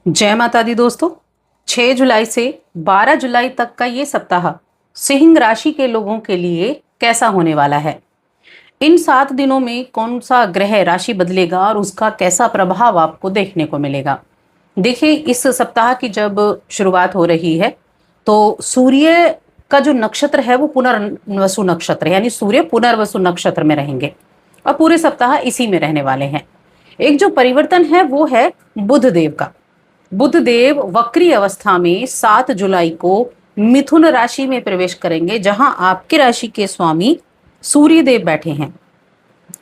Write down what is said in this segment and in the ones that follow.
जय माता दी दोस्तों। 6 जुलाई से 12 जुलाई तक का ये सप्ताह सिंह राशि के लोगों के लिए कैसा होने वाला है। इन 7 दिनों में कौन सा ग्रह राशि बदलेगा और उसका कैसा प्रभाव आपको देखने को मिलेगा। देखिए, इस सप्ताह की जब शुरुआत हो रही है तो सूर्य का जो नक्षत्र है वो पुनर्वसु नक्षत्र, यानी सूर्य पुनर्वसु नक्षत्र में रहेंगे और पूरे सप्ताह इसी में रहने वाले हैं। एक जो परिवर्तन है वो है बुध देव का। बुध देव वक्री अवस्था में 7 जुलाई को मिथुन राशि में प्रवेश करेंगे, जहां आपकी राशि के स्वामी सूर्य देव बैठे हैं।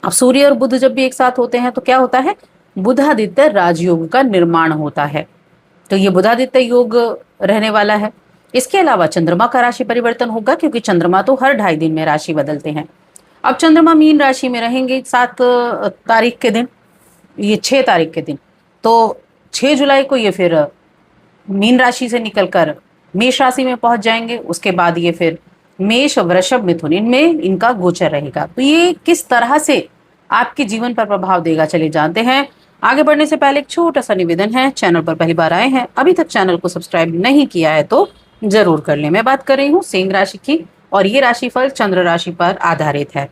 अब सूर्य और बुध जब भी एक साथ होते हैं तो क्या होता है, बुधादित्य राजयोग का निर्माण होता है। तो ये बुधादित्य योग रहने वाला है। इसके अलावा चंद्रमा का राशि परिवर्तन होगा, क्योंकि चंद्रमा तो हर 2.5 दिन में राशि बदलते हैं। अब चंद्रमा मीन राशि में रहेंगे 7 तारीख के दिन, ये 6 तारीख के दिन। तो 6 जुलाई को ये फिर मीन राशि से निकलकर मेष राशि में पहुंच जाएंगे। उसके बाद ये फिर मेष, वृषभ, मिथुन, इनमें इनका गोचर रहेगा। तो ये किस तरह से आपके जीवन पर प्रभाव देगा, चलिए जानते हैं। आगे बढ़ने से पहले एक छोटा सा निवेदन है, चैनल पर पहली बार आए हैं, अभी तक चैनल को सब्सक्राइब नहीं किया है तो जरूर कर लें। मैं बात कर रही हूँ सिंह राशि की और ये राशिफल चंद्र राशि पर आधारित है।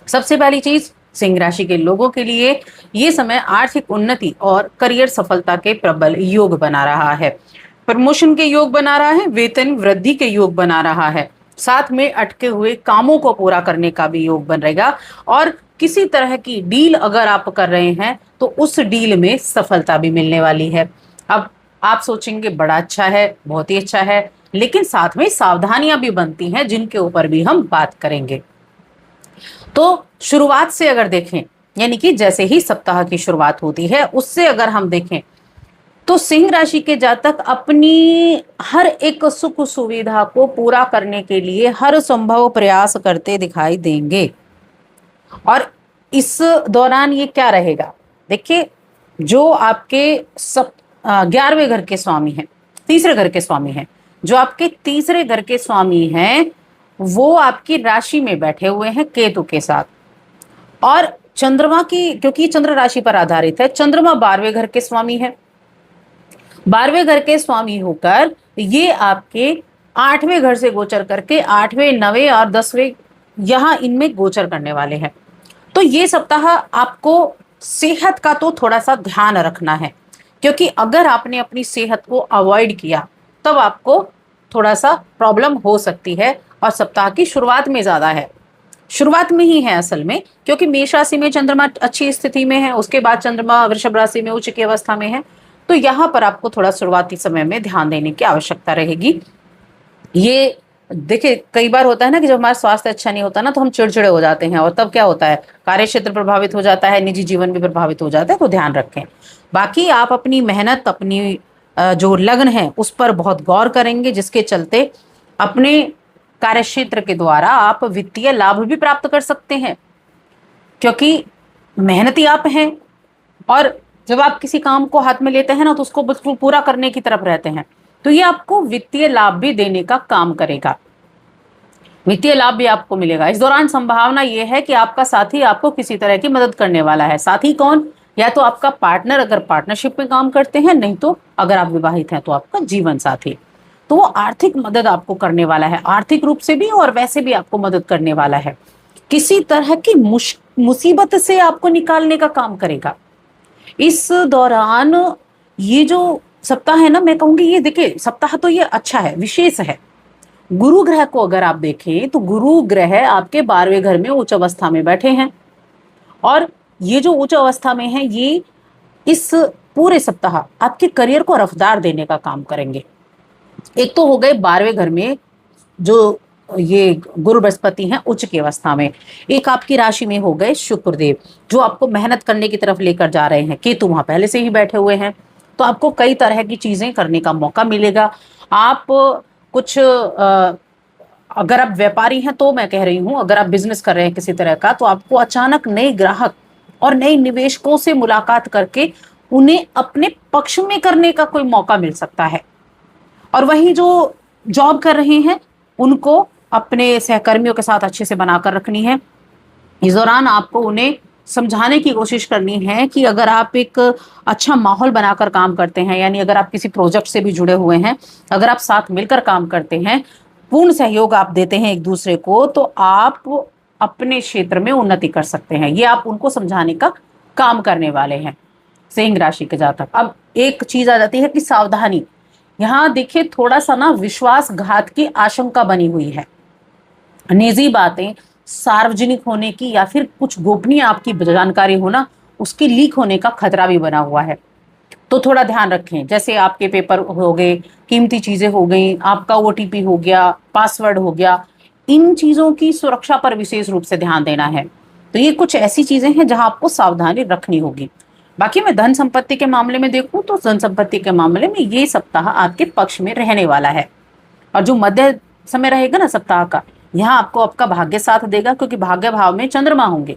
सबसे पहली चीज, सिंह राशि के लोगों के लिए ये समय आर्थिक उन्नति और करियर सफलता के प्रबल योग बना रहा है। प्रमोशन के योग बना रहा है, वेतन वृद्धि के योग बना रहा है, साथ में अटके हुए कामों को पूरा करने का भी योग बन रहेगा। और किसी तरह की डील अगर आप कर रहे हैं तो उस डील में सफलता भी मिलने वाली है। अब आप सोचेंगे बड़ा अच्छा है, बहुत ही अच्छा है, लेकिन साथ में सावधानियां भी बनती हैं, जिनके ऊपर भी हम बात करेंगे। तो शुरुआत से अगर देखें, यानी कि जैसे ही सप्ताह की शुरुआत होती है उससे अगर हम देखें तो सिंह राशि के जातक अपनी हर एक सुख सुविधा को पूरा करने के लिए हर संभव प्रयास करते दिखाई देंगे। और इस दौरान ये क्या रहेगा, देखिए, जो आपके 11वें घर के स्वामी हैं, तीसरे घर के स्वामी हैं, जो आपके तीसरे घर के स्वामी हैं वो आपकी राशि में बैठे हुए हैं केतु के साथ। और चंद्रमा की, क्योंकि चंद्र राशि पर आधारित है, चंद्रमा 12वें घर के स्वामी है। 12वें घर के स्वामी होकर ये आपके 8वें घर से गोचर करके 8वें, 9वें और 10वें यहां इनमें गोचर करने वाले हैं। तो ये सप्ताह आपको सेहत का तो थोड़ा सा ध्यान रखना है, क्योंकि अगर आपने अपनी सेहत को अवॉइड किया तब आपको थोड़ा सा प्रॉब्लम हो सकती है। और सप्ताह की शुरुआत में ज्यादा है, शुरुआत में ही है असल में, क्योंकि मेष राशि में चंद्रमा अच्छी स्थिति में है, उसके बाद चंद्रमा वृषभ राशि में उच्च की अवस्था में है। तो यहाँ पर आपको थोड़ा शुरुआती समय में ध्यान देने की आवश्यकता रहेगी। ये देखिए, कई बार होता है ना कि जब हमारा स्वास्थ्य अच्छा नहीं होता ना तो हम चिड़चिड़े हो जाते हैं, और तब क्या होता है, कार्य क्षेत्र प्रभावित हो जाता है, निजी जीवन भी प्रभावित हो जाता है। तो ध्यान रखें। बाकी आप अपनी मेहनत, अपनी जो लगन है उस पर बहुत गौर करेंगे, जिसके चलते अपने कार्य क्षेत्र के द्वारा आप वित्तीय लाभ भी प्राप्त कर सकते हैं, क्योंकि मेहनती आप हैं। और जब आप किसी काम को हाथ में लेते हैं ना तो उसको बिल्कुल पूरा करने की तरफ रहते हैं, तो ये आपको वित्तीय लाभ भी देने का काम करेगा, वित्तीय लाभ भी आपको मिलेगा। इस दौरान संभावना ये है कि आपका साथी आपको किसी तरह की मदद करने वाला है। साथी कौन, या तो आपका पार्टनर अगर पार्टनरशिप में काम करते हैं, नहीं तो अगर आप विवाहित हैं तो आपका जीवन साथी। तो वो आर्थिक मदद आपको करने वाला है, आर्थिक रूप से भी और वैसे भी आपको मदद करने वाला है। किसी तरह की मुसीबत से आपको निकालने का काम करेगा। इस दौरान ये जो सप्ताह है ना, मैं कहूंगी ये देखिए, सप्ताह तो ये अच्छा है, विशेष है। गुरु ग्रह को अगर आप देखें तो गुरु ग्रह आपके 12वें घर में उच्च अवस्था में बैठे हैं, और ये जो उच्च अवस्था में है ये इस पूरे सप्ताह आपके करियर को रफ्तार देने का काम करेंगे। एक तो हो गए 12वें घर में जो ये गुरु बृहस्पति हैं उच्च की अवस्था में, एक आपकी राशि में हो गए शुक्र देव, जो आपको मेहनत करने की तरफ लेकर जा रहे हैं। केतु वहां पहले से ही बैठे हुए हैं, तो आपको कई तरह की चीजें करने का मौका मिलेगा। आप कुछ अगर आप व्यापारी हैं तो मैं कह रही हूं, अगर आप बिजनेस कर रहे हैं किसी तरह का, तो आपको अचानक नए ग्राहक और नए निवेशकों से मुलाकात करके उन्हें अपने पक्ष में करने का कोई मौका मिल सकता है। और वहीं जो जॉब कर रहे हैं उनको अपने सहकर्मियों के साथ अच्छे से बनाकर रखनी है। इस दौरान आपको उन्हें समझाने की कोशिश करनी है कि अगर आप एक अच्छा माहौल बनाकर काम करते हैं, यानी अगर आप किसी प्रोजेक्ट से भी जुड़े हुए हैं, अगर आप साथ मिलकर काम करते हैं, पूर्ण सहयोग आप देते हैं एक दूसरे को, तो आप अपने क्षेत्र में उन्नति कर सकते हैं। ये आप उनको समझाने का काम करने वाले हैं सिंह राशि के जातक। अब एक चीज आ जाती है कि सावधानी। यहाँ देखिए थोड़ा सा ना विश्वासघात की आशंका बनी हुई है। निजी बातें सार्वजनिक होने की या फिर कुछ गोपनीय आपकी जानकारी होना, उसकी लीक होने का खतरा भी बना हुआ है। तो थोड़ा ध्यान रखें, जैसे आपके पेपर हो गए, कीमती चीजें हो गई, आपका ओटीपी हो गया, पासवर्ड हो गया, इन चीजों की सुरक्षा पर विशेष रूप से ध्यान देना है। तो ये कुछ ऐसी चीजें हैं जहां आपको सावधानी रखनी होगी। बाकी मैं धन संपत्ति के मामले में देखूं तो धन संपत्ति के मामले में ये सप्ताह आपके पक्ष में रहने वाला है। और जो मध्य समय रहेगा ना सप्ताह का, यहाँ आपको आपका भाग्य साथ देगा, क्योंकि भाग्य भाव में चंद्रमा होंगे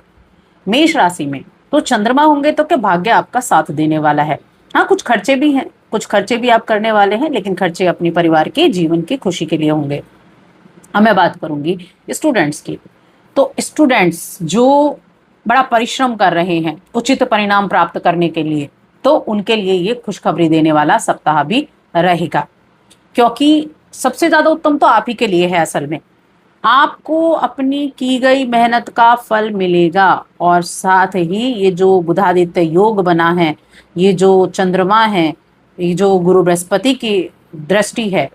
मेष राशि में। तो चंद्रमा होंगे तो क्या भाग्य आपका साथ देने वाला है। हाँ, कुछ खर्चे भी हैं, कुछ खर्चे भी आप करने वाले हैं, लेकिन खर्चे अपने परिवार के जीवन की खुशी के लिए होंगे। अब मैं बात करूंगी स्टूडेंट्स की। तो स्टूडेंट्स जो बड़ा परिश्रम कर रहे हैं उचित परिणाम प्राप्त करने के लिए, तो उनके लिए ये खुशखबरी देने वाला सप्ताह भी रहेगा, क्योंकि सबसे ज्यादा उत्तम तो आप ही के लिए है। असल में आपको अपनी की गई मेहनत का फल मिलेगा, और साथ ही ये जो बुधादित्य योग बना है, ये जो चंद्रमा है, ये जो गुरु बृहस्पति की दृष्टि है,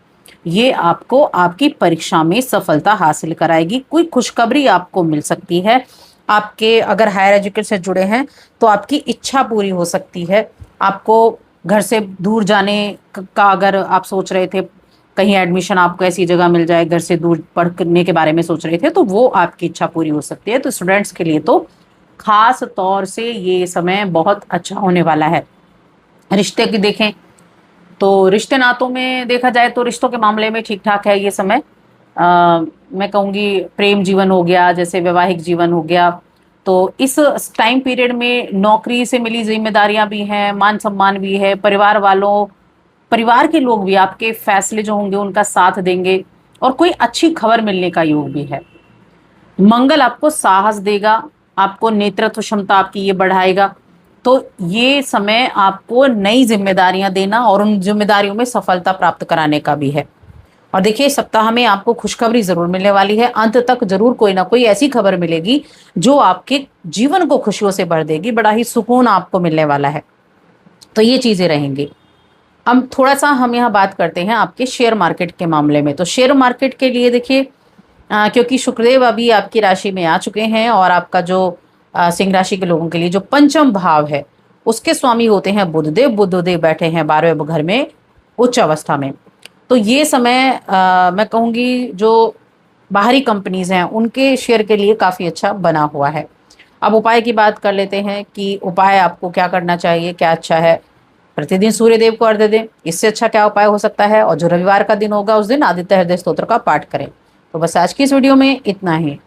ये आपको आपकी परीक्षा में सफलता हासिल कराएगी। कोई खुशखबरी आपको मिल सकती है। आपके अगर हायर एजुकेशन से जुड़े हैं तो आपकी इच्छा पूरी हो सकती है। आपको घर से दूर जाने का अगर आप सोच रहे थे, कहीं एडमिशन आपको ऐसी जगह मिल जाए, घर से दूर पढ़ने के बारे में सोच रहे थे, तो वो आपकी इच्छा पूरी हो सकती है। तो स्टूडेंट्स के लिए तो खास तौर से ये समय बहुत अच्छा होने वाला है। रिश्ते की देखें तो रिश्ते नातों में देखा जाए तो रिश्तों के मामले में ठीक ठाक है ये समय। मैं कहूँगी प्रेम जीवन हो गया, जैसे वैवाहिक जीवन हो गया, तो इस टाइम पीरियड में नौकरी से मिली जिम्मेदारियां भी हैं, मान सम्मान भी है, परिवार के लोग भी आपके फैसले जो होंगे उनका साथ देंगे, और कोई अच्छी खबर मिलने का योग भी है। मंगल आपको साहस देगा, आपको नेतृत्व क्षमता आपकी ये बढ़ाएगा। तो ये समय आपको नई जिम्मेदारियां देना और उन जिम्मेदारियों में सफलता प्राप्त कराने का भी है। और देखिए सप्ताह में आपको खुशखबरी जरूर मिलने वाली है। अंत तक जरूर कोई ना कोई ऐसी खबर मिलेगी जो आपके जीवन को खुशियों से भर देगी, बड़ा ही सुकून आपको मिलने वाला है। तो ये चीजें रहेंगी। अब थोड़ा सा हम यहाँ बात करते हैं आपके शेयर मार्केट के मामले में। तो शेयर मार्केट के लिए देखिए, क्योंकि शुक्रदेव अभी आपकी राशि में आ चुके हैं, और आपका जो सिंह राशि के लोगों के लिए जो पंचम भाव है उसके स्वामी होते हैं बुधदेव। बुधदेव बैठे हैं 12वें घर में उच्च अवस्था में। तो ये समय मैं कहूँगी जो बाहरी कंपनीज हैं उनके शेयर के लिए काफ़ी अच्छा बना हुआ है। अब उपाय की बात कर लेते हैं कि उपाय आपको क्या करना चाहिए, क्या अच्छा है। प्रतिदिन सूर्य देव को अर्घ्य दें, इससे अच्छा क्या उपाय हो सकता है। और जो रविवार का दिन होगा उस दिन आदित्य हृदय स्तोत्र का पाठ करें। तो बस आज की इस वीडियो में इतना ही।